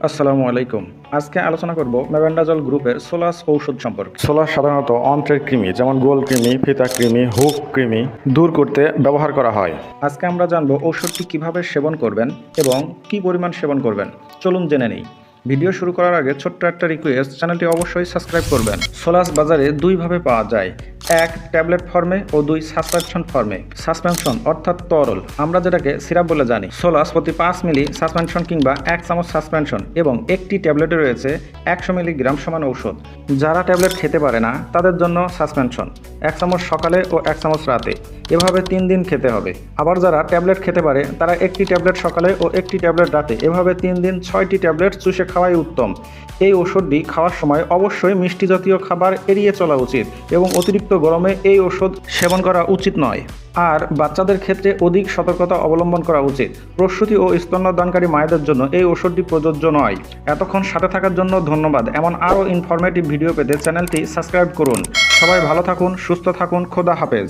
আসসালামু আলাইকুম। আজকে আলোচনা করব মেবেন্ডাজল গ্রুপের সোলাস ঔষধ সম্পর্কে। সোলাস সাধারণত অন্ত্রের কৃমি যেমন গোল কৃমি, ফিতা কৃমি, হুক কৃমি দূর করতে ব্যবহার করা হয়। আজকে আমরা জানব ঔষধটি কিভাবে সেবন করবেন এবং কি পরিমাণ সেবন করবেন। চলুন জেনে নেই। ভিডিও শুরু করার আগে ছোট্ট একটা রিকোয়েস্ট, চ্যানেলটি অবশ্যই সাবস্ক্রাইব করবেন। সোলাস বাজারে দুইভাবে পাওয়া যায়, এক ট্যাবলেট ফর্মে ও দুই সাসপেনশন ফর্মে। সাসপেনশন অর্থাৎ তরল, আমরা যেটাকে সিরাপ বলে জানি। সোলাস প্রতি 5 মিলি সাসপেনশন কিংবা 1 চামচ সাসপেনশন এবং একটি ট্যাবলেটে রয়েছে 100 মিলিগ্রাম সমান ঔষধ। যারা ট্যাবলেট খেতে পারে না তাদের জন্য সাসপেনশন 1 চামচ সকালে ও 1 চামচ রাতে, এভাবে 3 দিন খেতে হবে। আবার যারা ট্যাবলেট খেতে পারে তারা একটি ট্যাবলেট সকালে ও একটি ট্যাবলেট রাতে, এভাবে 3 দিন 6টি ট্যাবলেট চুষে খাওয়াই উত্তম। এই ওষুধটি খাওয়ার সময় অবশ্যই মিষ্টি জাতীয় খাবার এড়িয়ে চলা উচিত এবং অতিরিক্ত গরমে এই ওষুধ সেবন করা উচিত নয়। আর বাচ্চাদের ক্ষেত্রে অধিক সতর্কতা অবলম্বন করা উচিত। প্রসূতি ও স্তন্যদানকারী মায়েদের জন্য এই ওষুধটি প্রযোজ্য নয়। এতক্ষণ সাথে থাকার জন্য ধন্যবাদ। এমন আরও ইনফরমেটিভ ভিডিও পেতে চ্যানেলটি সাবস্ক্রাইব করুন। সবাই ভালো থাকুন, সুস্থ থাকুন। খোদা হাফেজ।